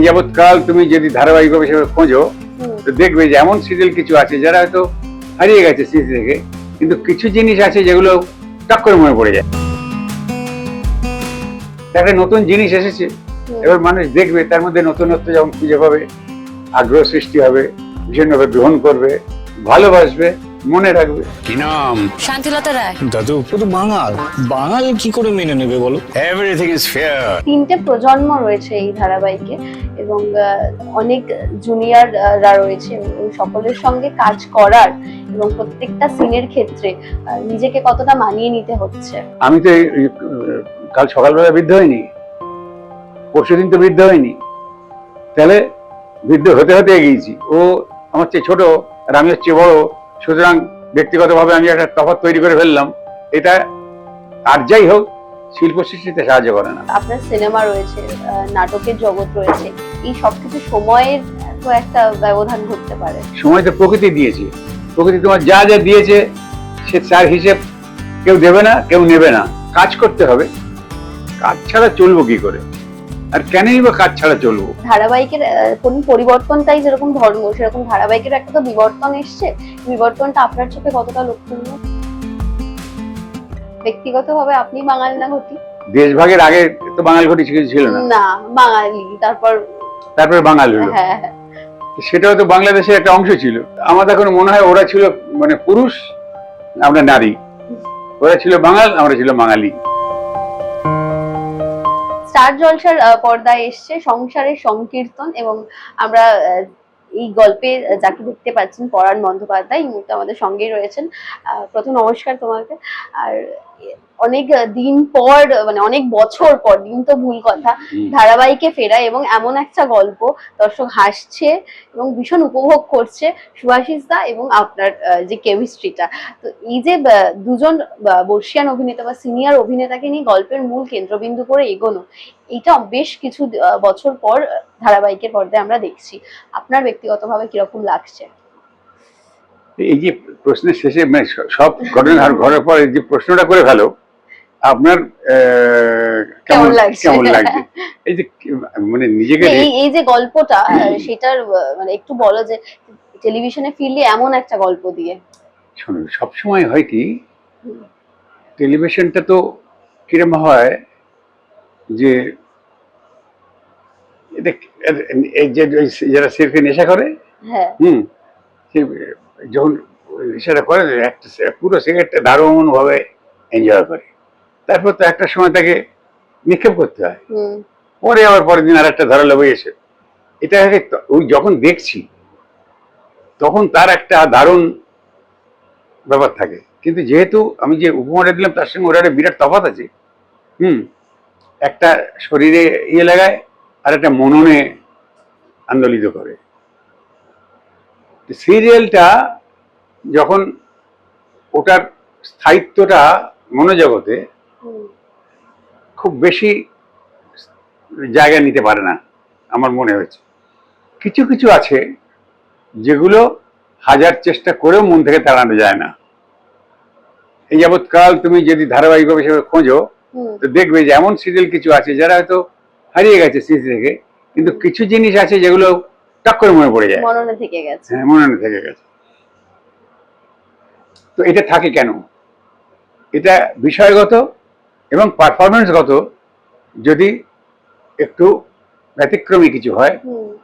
যাবৎকাল তুমি যদি ধারাবাহিক হিসেবে খোঁজো তো দেখবে যে এমন সিরিয়াল কিছু আছে যারা হয়তো হারিয়ে গেছে স্মৃতি থেকে, কিন্তু কিছু জিনিস আছে যেগুলো টক করে মনে পড়ে যায়। একটা নতুন জিনিস এসেছে, এবার মানুষ দেখবে, তার মধ্যে নতুনত্ব যেমন খুঁজে পাবে, আগ্রহ সৃষ্টি হবে, ভীষণভাবে গ্রহণ করবে, ভালোবাসবে, মনে রাখবে। কি নাম? শান্তিলতা রায়। দাদু ও তো বাঙাল কি করে মেনে নেবে বলো? Everything is fair. 3টে প্রজন্ম রয়েছে এই ধারাবাহিকে এবং অনেক জুনিয়ররা রয়েছে এবং সকলের সঙ্গে কাজ করার এবং প্রত্যেকটা সিনের ক্ষেত্রে নিজেকে কতটা মানিয়ে নিতে হচ্ছে। আমি তো কাল সকালবেলা বৃদ্ধ হয়নি, পরশুদিন তো বৃদ্ধ হয়নি, তাহলে বৃদ্ধ হতে হতে এগিয়েছি। ও আমার চেয়ে ছোট আর আমি হচ্ছে বড়, সুতরাং ব্যক্তিগতভাবে আমি একটা তফাৎ তৈরি করে ফেললাম। এটা আর যাই হোক শিল্প সৃষ্টিতে সাহায্য করে না। আপনার সিনেমা রয়েছে, নাটকের জগৎ রয়েছে, এই সবকিছু সময়ের তো একটা ব্যবধান ঘটতে পারে। সময় তো প্রকৃতি দিয়েছে, প্রকৃতি তোমার যা যা দিয়েছে সে তার হিসেব কেউ দেবে না, কেউ নেবে না। কাজ করতে হবে, কাজ ছাড়া চলবো কি করে, আর কেনই বা কাজ ছাড়া চলবো? ধারাবাহিকের কোন পরিবর্তনটাই যেরকম ধর্ম, সেরকম ধারাবাহিকের একটা তো বিবর্তন এসছে। বিবর্তনটা আপনার চোখে কতটা লক্ষণীয়? ব্যক্তিগতভাবে আপনি বাঙালি না ঘটি? দেশভাগের আগে তো বাঙাল ঘটি কিছু ছিল না, না বাঙালি, তারপরে বাঙাল হলো। হ্যাঁ, সেটাও তো বাংলাদেশের একটা অংশ ছিল। আমার এখন মনে হয় ওরা ছিল মানে পুরুষ, আমরা নারী। ওরা ছিল বাঙাল, আমরা ছিল বাঙালি। স্টার জলসার পর্দায় এসছে সংসারের সংকীর্তন এবং আমরা এই গল্পে যাকে দেখতে পাচ্ছেন পরাণ বন্দ্যোপাধ্যায় এই মুহূর্তে আমাদের সঙ্গেই রয়েছেন। প্রথম নমস্কার তোমাকে। আর অনেক দিন পর, মানে অনেক বছর পর, দিন তো ভুল কথা, ধারাবাহিকে ফেরা এবং এমন একটা গল্প দর্শক হাসছে এবং ভীষণ উপভোগ করছে শুভাশিস দা এবং আপনার যে কেমিস্ট্রিটা। তো এই যে দুজন বর্ষিয়ান অভিনেতা বা সিনিয়র অভিনেতাকে নিয়ে গল্পের মূল কেন্দ্রবিন্দু করে এগোনো, এইটা বেশ কিছু বছর পর ধারাবাহিকের পর্দায় আমরা দেখছি। আপনার ব্যক্তিগতভাবে কিরকম লাগছে? এই যে প্রশ্নের শেষে মানে সব ঘটনা ঘরের পর যে প্রশ্নটা করে ফেলো, আপনার কেমন লাগছে? এই যে মানে নিজেকে এই যে গল্পটা সেটার মানে একটু বলো যে টেলিভিশনে ফিরলে এমন একটা গল্প দিয়ে। শোনো, সবসময় হয় কি, টেলিভিশনটা তো কিরম হয় যে এটা যারা সিরফে নেশা করে, হ্যাঁ, যখন নেশাটা করে একটা পুরো সিগারেটটা দারুণ ভাবে এনজয় করে, তারপর তো একটা সময় তাকে নিক্ষেপ করতে হয়, পরে আবার পরের দিন আর একটা ধারালো বই এসে। এটা ওই যখন দেখছি তখন তার একটা দারুণ ব্যাপার থাকে, কিন্তু যেহেতু আমি যে উপমাটা দিলাম তার সঙ্গে ওরা একটা বিরাট তফাৎ আছে। একটা শরীরে ইয়ে লাগায় আর একটা মননে আন্দোলিত করে। সিরিয়ালটা যখন ওটার স্থায়িত্বটা মনোজগতে খুব বেশি জায়গা নিতে পারে না আমার মনে হয়েছে। কিছু কিছু আছে যেগুলো হাজার চেষ্টা করেও মন থেকে তাড়ানো যায় না। এই যাবৎকাল তুমি যদি ধারাবাহিক হিসেবে খোঁজো তো দেখবে যে এমন সিরিয়াল কিছু আছে যারা হয়তো হারিয়ে গেছে স্মৃতি থেকে, কিন্তু কিছু জিনিস আছে যেগুলো টক করে মনে পড়ে যায়, মননে থেকে গেছে। হ্যাঁ, মননে থেকে গেছে। তো এটা থাকে কেন? এটা বিষয়গত এবং পারফরমেন্সগত। যদি একটু ব্যতিক্রমী কিছু হয়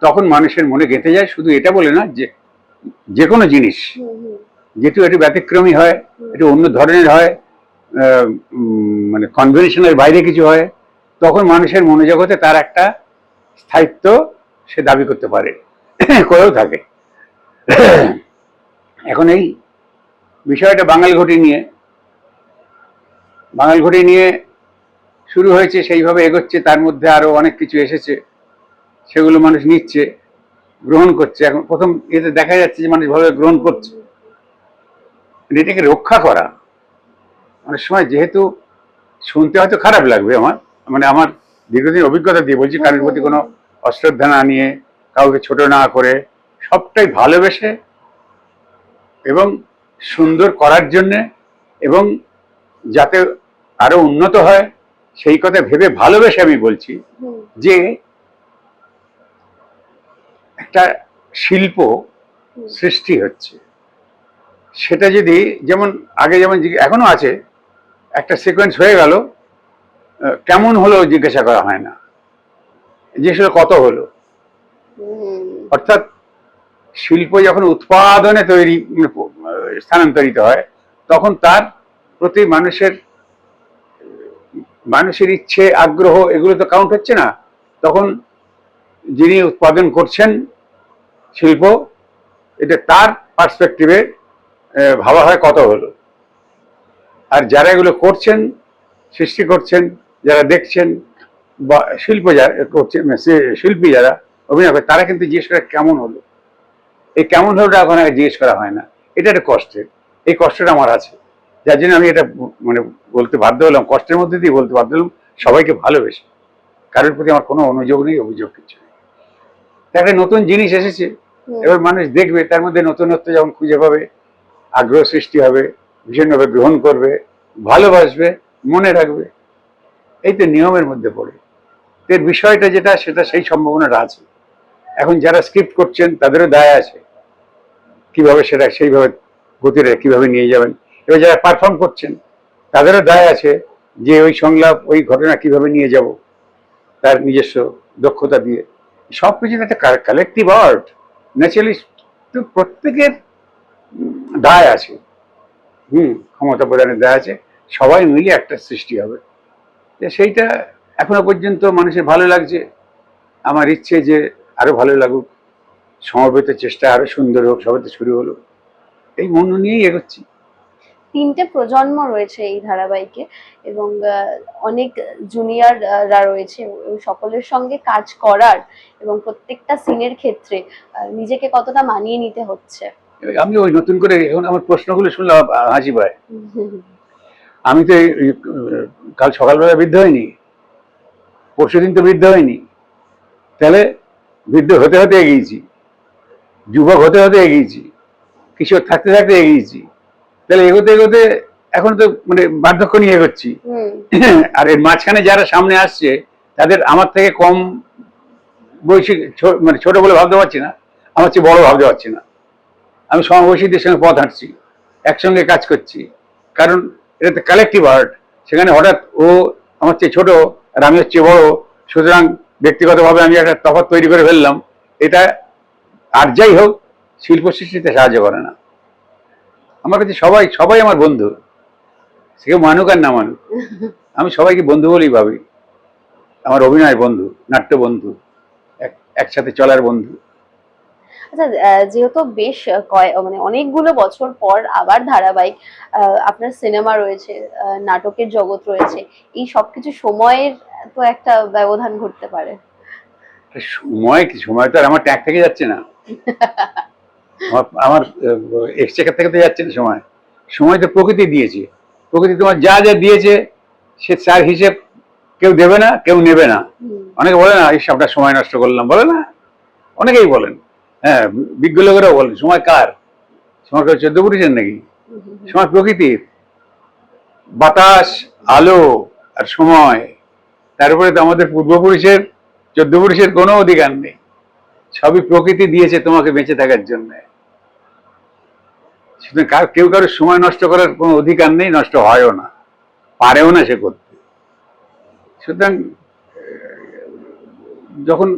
তখন মানুষের মনে গেঁথে যায়। শুধু এটা বলে না, যে কোনো জিনিস যেহেতু একটু ব্যতিক্রমী হয়, একটু অন্য ধরনের হয়, মানে কনভেনশনের বাইরে কিছু হয়, তখন মানুষের মনোজগতে তার একটা স্থায়িত্ব সে দাবি করতে পারে, করেও থাকে। এখন এই বিষয়টা বাঙাল ঘটি নিয়ে শুরু হয়েছে, সেইভাবে এগোচ্ছে। তার মধ্যে আরো অনেক কিছু এসেছে, সেগুলো মানুষ নিচ্ছে, গ্রহণ করছে। এখন প্রথম এতে দেখা যাচ্ছে যে মানুষ ভাবে গ্রহণ করছে। এটাকে রক্ষা করা অনেক সময়, যেহেতু শুনতে হয়তো খারাপ লাগবে আমার, মানে আমার দীর্ঘদিন অভিজ্ঞতা দিয়ে বলছি, কারোর প্রতি কোনো অশ্রদ্ধা না নিয়ে, কাউকে ছোট না করে, সবটাই ভালোবেসে এবং সুন্দর করার জন্যে এবং যাতে আরো উন্নত হয় সেই কথা ভেবে ভালোবেসে আমি বলছি যে একটা শিল্প সৃষ্টি হচ্ছে, সেটা যদি যেমন আগে যেমন এখনো আছে, একটা সিকোয়েন্স হয়ে গেল, কেমন হলো জিজ্ঞাসা করা হয় না, জিজ্ঞেস কত হলো। অর্থাৎ শিল্প যখন উৎপাদনে তৈরি স্থানান্তরিত হয়, তখন তার প্রতি মানুষের ইচ্ছে আগ্রহ এগুলো তো কাউন্ট হচ্ছে না। তখন যিনি উৎপাদন করছেন শিল্প, এটা তার পার্সপেক্টিভে ভাবা হয় কত হলো। আর যারা এগুলো করছেন, সৃষ্টি করছেন, যারা দেখছেন বা শিল্প যারা করছেন, শিল্পী যারা অভিনয় করে, তারা কিন্তু জিজ্ঞেস করে কেমন হলো। এই কেমন হলোটা এখন আগে জিজ্ঞেস করা হয় না। এটা একটা কষ্টের, এই কষ্টটা আমার আছে, যার জন্য আমি এটা মানে বলতে বাধ্য হলাম, কষ্টের মধ্যে দিয়ে বলতে বাধ্য হলাম, সবাইকে ভালোবেসে, কারোর প্রতি আমার কোনো অনুযোগ নেই, অভিযোগ কিছু নেই। একটা নতুন জিনিস এসেছে, এবার মানুষ দেখবে, তার মধ্যে নতুনত্ব যেমন খুঁজে পাবে, আগ্রহ সৃষ্টি হবে, ভীষণভাবে গ্রহণ করবে, ভালোবাসবে, মনে রাখবে। এই তো নিয়মের মধ্যে পড়ে এর বিষয়টা যেটা, সেটা সেই সম্ভাবনাটা আছে। এখন যারা স্ক্রিপ্ট করছেন তাদেরও দায় আছে, কিভাবে সেটা সেইভাবে গতিরে কিভাবে নিয়ে যাবেন। এবার যারা পারফর্ম করছেন তাদেরও দায় আছে যে ওই সংলাপ, ওই ঘটনা কিভাবে নিয়ে যাব তার নিজস্ব দক্ষতা দিয়ে। সবকিছু একটা কালেকটিভ আর্ট, ন্যাচারালি তো প্রত্যেকের দায় আছে, ক্ষমতা প্রদানের দায় আছে, সবাই মিলে একটা সৃষ্টি হবে। সেইটা এখনো পর্যন্ত মানুষের ভালো লাগছে। আমার ইচ্ছে যে আরো ভালো লাগুক, সমবেত চেষ্টা আরো সুন্দর হোক, সবে তো শুরু হলো, এই মন নিয়েই এগোচ্ছি। 3টে প্রজন্ম রয়েছে এই ধারাবাহিকে এবং অনেক জুনিয়ররা রয়েছে, সকলের সঙ্গে কাজ করার এবং প্রত্যেকটা সিনের ক্ষেত্রে নিজেকে কতটা মানিয়ে নিতে হচ্ছে। আমি ওই নতুন করে এখন আমার প্রশ্নগুলো শুনলাম হাসি পায়। আমি তো কাল সকালবেলা বৃদ্ধ হয়নি, পরশুদিন তো বৃদ্ধ হয়নি, তাহলে বৃদ্ধ হতে হতে এগিয়েছি, যুবক হতে হতে এগিয়েছি, কিশোর থাকতে থাকতে এগিয়েছি, তাহলে এগোতে এগোতে এখন তো মানে বার্ধক্য নিয়ে এগোচ্ছি। আর এর মাঝখানে যারা সামনে আসছে তাদের আমার থেকে কম বয়সী, মানে ছোট বলে ভাবতে পারছি না, আমার চেয়ে বড় ভাবতে পারছি না। আমি সমবয়সীদের সঙ্গে পথ হাঁটছি, একসঙ্গে কাজ করছি, কারণ এটা তো কালেকটিভ আর্ট। সেখানে হঠাৎ ও আমার চেয়ে ছোট আর আমি হচ্ছে বড়, সুতরাং ব্যক্তিগতভাবে আমি একটা তফাৎ তৈরি করে ফেললাম। এটা আর যাই হোক শিল্প সৃষ্টিতে সাহায্য করে না। আমার কাছে সবাই সবাই আমার বন্ধু, সে কেউ মানুক আর না মানুক, আমি সবাইকে বন্ধু বলেই ভাবি। আমার অভিনয় বন্ধু, নাট্য বন্ধু, একসাথে চলার বন্ধু। আচ্ছা, যেহেতু বেশ মানে অনেকগুলো বছর পর আবার ধারাবাহিক, আপনার সিনেমা রয়েছে, নাটকের জগৎ রয়েছে, এই সবকিছু সময়ের তো একটা ব্যবধান ঘটতে পারে। সময় তো আর আমার ট্যাগ থেকে যাচ্ছে না, আমার এক্সচেকার থেকে তো যাচ্ছে না সময়। সময় তো প্রকৃতি দিয়েছে, প্রকৃতি তোমার যা যা দিয়েছে সে তার হিসেব কেউ দেবে না, কেউ নেবে না। অনেকে বলে না, এই সবটা সময় নষ্ট করলাম, বলে না, অনেকেই বলেন। হ্যাঁ, বিজ্ঞ লোকেরাও বলেন সময় কার, সময় কেউ 14 পুরুষের নাকি? সময় প্রকৃতির, বাতাস, আলো আর সময়, তারপরে তো আমাদের পূর্বপুরুষের 14 পুরুষের কোনো অধিকার নেই, সবই প্রকৃতি দিয়েছে তোমাকে বেঁচে থাকার জন্য। সুতরাং কেউ কারোর সময় নষ্ট করার কোনো অধিকার নেই, নষ্ট হয়ও না, পারেও না সে করতে। সুতরাং যখন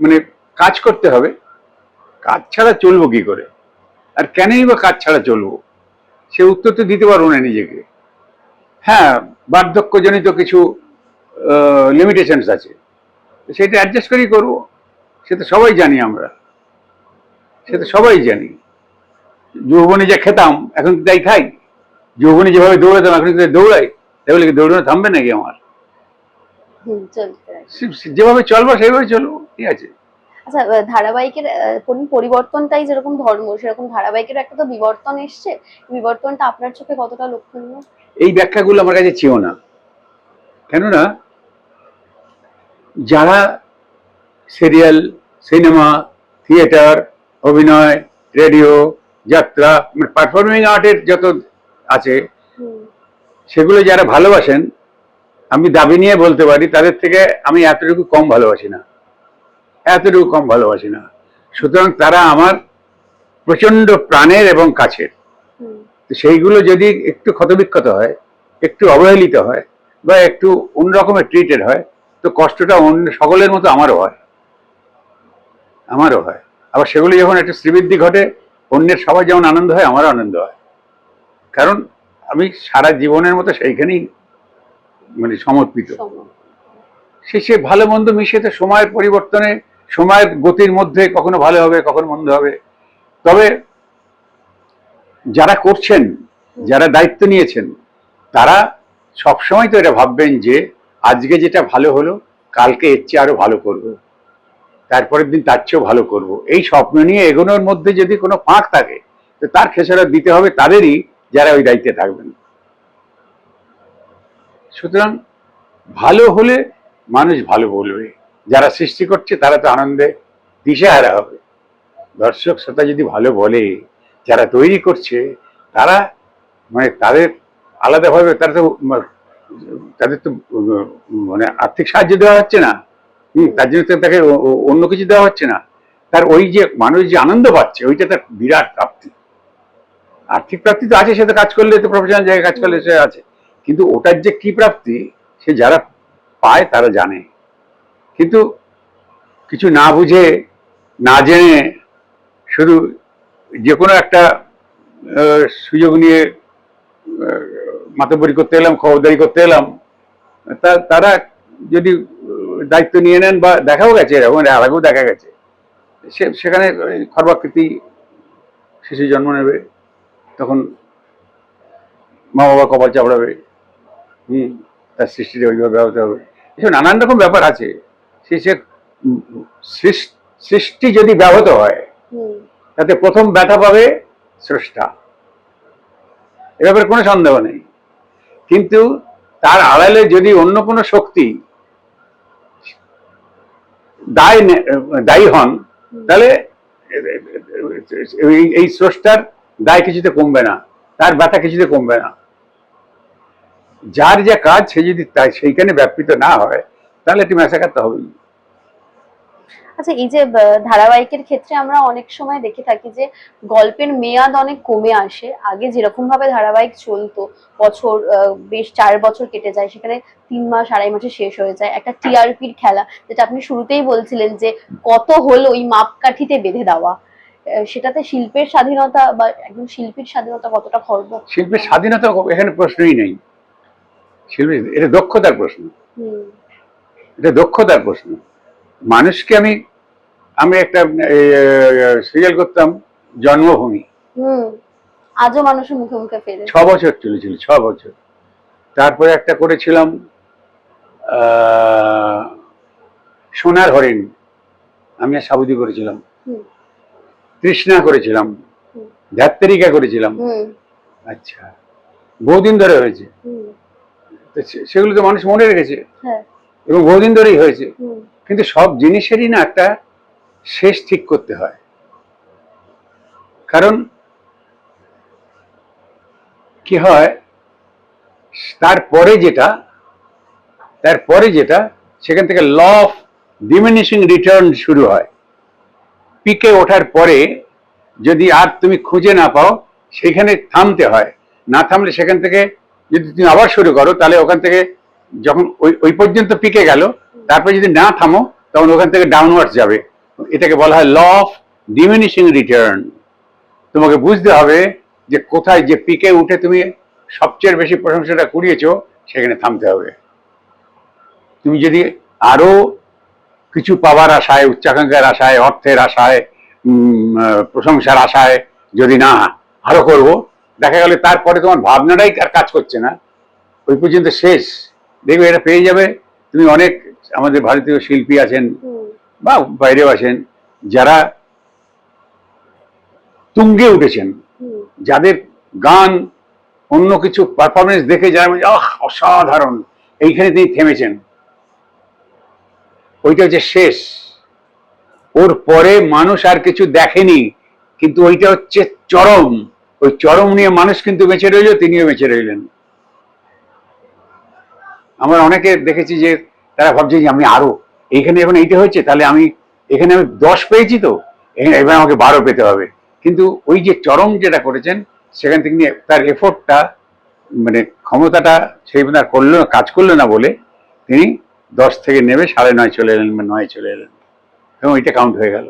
মানে কাজ করতে হবে, কাজ ছাড়া চলবো কি করে, আর কেনই বা কাজ ছাড়া চলবো, সে উত্তর তো দিতে পারবো না নিজেকে। হ্যাঁ, বার্ধক্যজনিত কিছু লিমিটেশনস আছে, সেটা অ্যাডজাস্ট করেই করবো, সে তো সবাই জানি আমরা, সে তো সবাই জানি। যৌবনে যা খেতাম এখন তাই খাই, যৌবনে যেভাবে দৌড়াতাম এখন দৌড়াই, তাহলে কি দৌড়ানো থামবে নাকি আমার? যেভাবে চলবো সেইভাবে চলবো, ঠিক আছে। আচ্ছা, ধারাবাহিকের পরিবর্তনটাই যেরকম ধর্ম, সেরকম ধারাবাহিকের একটা তো বিবর্তন এসছে, বিবর্তনটা আপনার চোখে কতটা লক্ষণীয়? এই ব্যাখ্যাগুলো আমার কাছে ছিল না, কেননা যারা সিরিয়াল, সিনেমা, থিয়েটার, অভিনয়, রেডিও, যাত্রা, পারফর্মিং আর্টের যত আছে, সেগুলো যারা ভালোবাসেন, আমি দাবি নিয়ে বলতে পারি তাদের থেকে আমি এতটুকু কম ভালোবাসি না, এতটুকু কম ভালোবাসি না। সুতরাং তারা আমার প্রচন্ড প্রাণের এবং কাছের। হুম, তো সেইগুলো যদি একটু ক্ষতবিক্ষত হয়, একটু অবহেলিত হয়, বা একটু অন্যরকমের ট্রিটেড হয়, তো কষ্টটা অন্য সকলের মতো আমারও হয়। আবার সেগুলো যখন একটু শ্রীবৃদ্ধি ঘটে, অন্যের সবার যেমন আনন্দ হয়, আমারও আনন্দ হয়। কারণ আমি সারা জীবনের মতো সেইখানেই মানে সমর্পিত। শেষে ভালো মন্দ মিশে তো সময়ের পরিবর্তনে, সময়ের গতির মধ্যে কখনো ভালো হবে, কখনো মন্দ হবে। তবে যারা করছেন, যারা দায়িত্ব নিয়েছেন, তারা সবসময় তো এটা ভাববেন যে আজকে যেটা ভালো হলো, কালকে এর চেয়ে আরো ভালো করবো, তারপরের দিন তার চেয়েও ভালো করব। এই স্বপ্ন নিয়ে এগোনোর মধ্যে যদি কোনো ফাঁক থাকে, তো তার খেসারত দিতে হবে তাদেরই, যারা ওই দায়িত্বে থাকবেন। সুতরাং ভালো হলে মানুষ ভালো বলবে, যারা সৃষ্টি করছে তারা তো আনন্দে দিশেহারা হবে। দর্শক শ্রোতা যদি ভালো বলে, যারা তৈরি করছে তারা মানে তাদের আলাদাভাবে তাদের তো মানে আর্থিক সাহায্য দেওয়া হচ্ছে না, তার জন্য তো তাকে অন্য কিছু দেওয়া হচ্ছে না। তার ওই যে মানুষ যে আনন্দ পাচ্ছে, ওইটা তার বিরাট প্রাপ্তি। আর্থিক প্রাপ্তি তো আছে, সে তো কাজ করলে, তো প্রফেশনাল জায়গায় কাজ করলে সে আছে, কিন্তু ওটার যে কি প্রাপ্তি সে যারা পায় তারা জানে। কিন্তু কিছু না বুঝে, না জেনে, শুধু যে কোনো একটা সুযোগ নিয়ে মাতব্বরি করতে এলাম, খবরদারি করতে এলাম, তারা যদি দায়িত্ব নিয়ে নেন, বা দেখাও গেছে এরকম, এর আগেও দেখা গেছে, সেখানে খর্বাকৃতি শিশু জন্ম নেবে, তখন মা বাবা কপাল চাপড়াবে, তার সৃষ্টিটা ওইভাবে হতে হবে। এসব নানান রকম ব্যাপার আছে। সে সৃষ্টি যদি ব্যাহত হয়, তাতে প্রথম ব্যথা পাবে স্রষ্টা, এ ব্যাপারে কোনো সন্দেহ নেই। কিন্তু তার আড়ালে যদি অন্য কোনো শক্তি দায়ী হন, তাহলে এই স্রষ্টার দায় কিছুতে কমবে না, তার ব্যথা কিছুতে কমবে না। যার যা কাজ সে যদি সেইখানে ব্যাপৃত না হয়, তাহলে একটি ম্যাসাকার তো হবেই। আচ্ছা, এই যে ধারাবাহিকের ক্ষেত্রে আমরা অনেক সময় দেখে থাকি যে গল্পের মেয়াদ অনেক কমে আসে। আগে যেরকম ভাবে ধারাবাহিক চলতো, বছর বেশ 4 বছর কেটে যায়, সেখানে 3 মাস 2.5 মাসে শেষ হয়ে যায়। একটা টিআরপির খেলা, যেটা আপনি শুরুতেই বলছিলেন যে কত হলো ওই মাপকাঠিতে বেঁধে দেওয়া, সেটাতে শিল্পের স্বাধীনতা বা একজন শিল্পীর স্বাধীনতা কতটা খর্ব? শিল্পের স্বাধীনতা এখানে প্রশ্নই নেই। শিল্পী, এটা দক্ষতার প্রশ্ন, এটা দক্ষতার প্রশ্ন। মানুষকে আমি একটা সিরিয়াল করতাম, জন্মভূমি, আজও মানুষের মুখে মুখে ফেরে। 6 বছর চলেছিল, 6 বছর। তারপরে একটা করেছিলাম সোনার হরিণ, আমি আর সাবুদি করেছিলাম, তৃষ্ণা করেছিলাম, ধ্যাত্তেরিকা করেছিলাম। আচ্ছা, বহুদিন ধরে হয়েছে, সেগুলো তো মানুষ মনে রেখেছে, এবং বহুদিন ধরেই হয়েছে। কিন্তু সব জিনিসেরই না একটা শেষ ঠিক করতে হয়। কারণ কি হয়, তারপরে যেটা সেখান থেকে ল অফ ডিমিনিশিং রিটার্ন শুরু হয়। পিকে ওঠার পরে যদি আর তুমি খুঁজে না পাও, সেখানে থামতে হয়। না থামলে সেখান থেকে যদি তুমি আবার শুরু করো, তাহলে ওখান থেকে যখন ওই পর্যন্ত পিকে গেল, তারপরে যদি না থামো, তখন ওখান থেকে ডাউনওয়ার্ডস যাবে। এটাকে বলা হয় ল অফ ডিমিনিশিং রিটার্ন। তোমাকে বুঝতে হবে যে কোথায়, যে পিকে উঠে তুমি সবচেয়ে বেশি প্রশংসাটা কুড়িয়েছো, সেখানে থামতে হবে। তুমি যদি আরো কিছু পাওয়ার আশায়, উচ্চাকাঙ্ক্ষার আশায়, অর্থের আশায়, প্রশংসার আশায় যদি না আরো করবো, দেখা গেল তারপরে তোমার ভাবনাটাই আর কাজ করছে না, ওই পর্যন্ত শেষ। দেখবে এটা পেয়ে যাবে। তুমি অনেক আমাদের ভারতীয় শিল্পী আছেন বা বাইরেও আছেন, যারা তুঙ্গে উঠেছেন, যাদের গান, অন্য কিছু পারফরমেন্স দেখে যারা অসাধারণ, এইখানে তিনি থেমেছেন, ওইটা হচ্ছে শেষ। ওর পরে মানুষ আর কিছু দেখেনি, কিন্তু ওইটা হচ্ছে চরম। ওই চরম নিয়ে মানুষ কিন্তু বেঁচে রইল, তিনিও বেঁচে রইলেন। আমরা অনেকে দেখেছি যে তারা ভাবছে যে আমি আরো, এইখানে এখন এইটা হচ্ছে, তাহলে আমি এখানে 10 পেয়েছি, তো এবার আমাকে 12 পেতে হবে। কিন্তু ওই যে চরম যেটা করেছেন সেখান থেকে নিয়ে তার এফোর্টটা মানে ক্ষমতাটা সেই আর করলো না, কাজ করলো না বলে তিনি 10 থেকে নেমে 9:30 চলে এলেন বা 9 চলে এলেন এবং এটা কাউন্ট হয়ে গেল।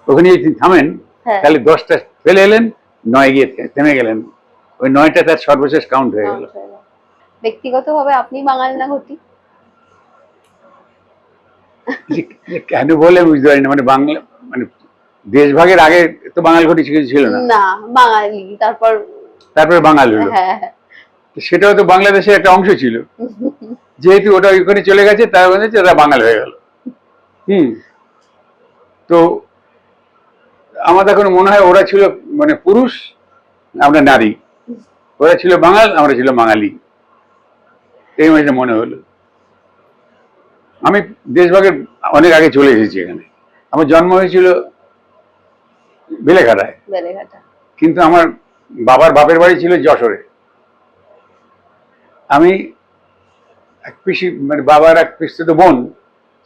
ওখানে যদি তিনি থামেন হ্যাঁ। তাহলে 10টা ফেলে এলেন, 9 গিয়ে থেমে গেলেন, ওই 9টা তার সর্বশেষ কাউন্ট হয়ে গেল। ব্যক্তিগতভাবে আপনি বাঙালি না ঘটি? কেন বলে বুঝতে পারি না, মানে বাংলা মানে দেশভাগের আগে তো বাঙাল ঘটি কিছু ছিল না, না, বাঙালি, তারপরে বাঙাল হলো। হ্যাঁ। সেটাও তো বাংলাদেশের একটা অংশ ছিল, যেহেতু ওটা ওইখানে চলে গেছে তার মধ্যে ওরা বাঙাল হয়ে গেল। তো আমার এখন মনে হয় ওরা ছিল মানে পুরুষ, আমরা নারী, ওরা ছিল বাঙাল, আমরা ছিল বাঙালি, এই মনে হলো। আমি দেশভাগের অনেক আগে চলে এসেছি এখানে, আমার জন্ম হয়েছিল বেলেঘাটায়, কিন্তু আমার বাবার বাপের বাড়ি ছিল যশোরে। আমি এক পিসি মানে বাবার এক পিসিত বোন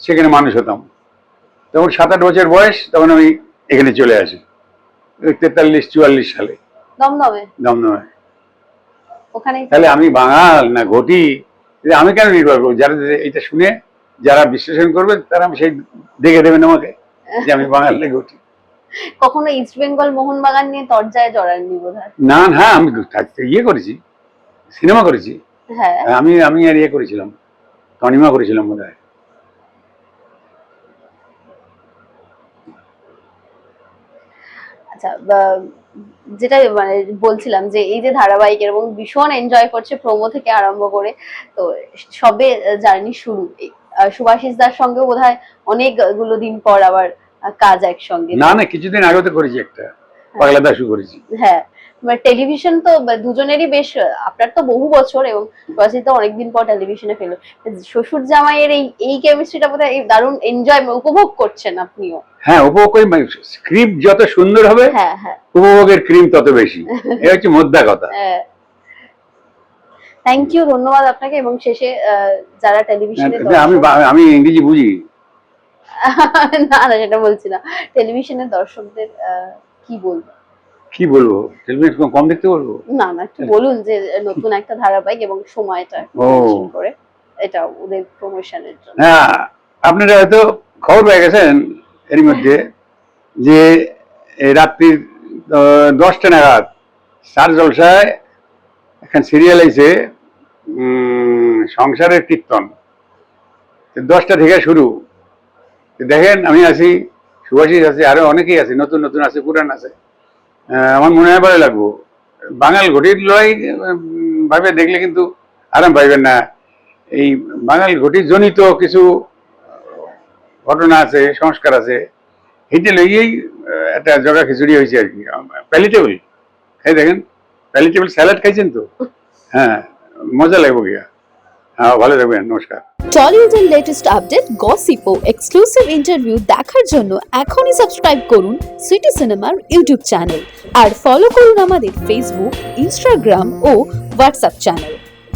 সেখানে মানুষ হতাম, তখন 7-8 বছর বয়স, তখন আমি এখানে চলে আসি 43-44 সালে দমদমে। তাহলে আমি বাঙাল না ঘটি, আমি কেন নির্ভর করবো? যারা এটা শুনে যারা বিশ্লেষণ করবে তারা সেই দেখে দেবেন আমাকে যে আমি বাঙাল না ঘটি। কখনো ইস্ট বেঙ্গল মোহনবাগান নিয়ে তরজায় জড়াননি বোধহয়? না, আমি ইয়ে করেছি, সিনেমা করেছি। হ্যাঁ, আমি আর ইয়ে করেছিলাম, তনিমা করেছিলাম বোধ হয়। আচ্ছা, যেটা মানে বলছিলাম যে এই যে ধারাবাহিক এবং ভীষণ এনজয় করছে প্রোমো থেকে আরম্ভ করে, তো সবে জার্নি শুরু। সুভাষিস দার সঙ্গে বোধহয় অনেকগুলো দিন পর আবার কাজ একসঙ্গে। না, কিছুদিন আগে তো করেছি, একটা পাগলা দাশু করেছি। হ্যাঁ, টেলিভিশন তো দুজনেরই বেশ, আপনার তো বহু বছর এবং সুভাষিস দা অনেকদিন পর টেলিভিশনে পেল। শ্বশুর জামাইয়ের এই কেমিস্ট্রিটা বোধহয় দারুণ এনজয় উপভোগ করছেন আপনিও। হ্যাঁ, উপভোগ করি, স্ক্রিপ্ট যত সুন্দর হবে উপভোগের ক্রিম তত বেশি, এই হচ্ছে মোদ্দা কথা। থ্যাংক ইউ, ধন্যবাদ আপনাকে। এবং শেষে যারা টেলিভিশনে, আমি ইংরেজি বুঝি না সেটা বলছি না, টেলিভিশনের দর্শকদের কি বলবো টেলিভিশন কম দেখতে বলবো? না, একটু বলুন যে নতুন একটা ধারাবাহিক এবং সময়টা করে, এটা ওদের প্রমোশনের জন্য। হ্যাঁ, আপনারা হয়তো খবর পেয়ে গেছেন এর মধ্যে যে রাত্রি 10টা নাগাদ স্টার জলসায় এখন সিরিয়াল আইছে সংসারের কীর্তন, 10টা থেকে শুরু। দেখেন, আমি আছি, সুভাষিস আছে, আরো অনেকেই আছে, নতুন নতুন আছে, পুরান আছে। আমার মনে হয় ভালো লাগবো। বাঙাল ঘটির লড়াই ভাবে দেখলে কিন্তু আরাম পাইবেন না। এই বাঙাল ঘটির জনিত কিছু ঘটনা আছে, সংস্কার আছে, এইটা লইয়েই একটা জগা খিচুড়ি হয়েছে আর কি। প্যালিটেবল খাই, দেখেন প্যালিটেবল স্যালাড খাইছেন তো? হ্যাঁ, মজা লাগবে গিয়া। হ্যাঁ, ভালো থাকবেন, নমস্কার। টলিউডের লেটেস্ট আপডেট, গসিপ ও এক্সক্লুসিভ ইন্টারভিউ দেখার জন্য এখনই সাবস্ক্রাইব করুন সিটি সিনেমার ইউটিউব চ্যানেল আর ফলো করুন আমাদের ফেসবুক, ইনস্টাগ্রাম ও হোয়াটসঅ্যাপ চ্যানেল।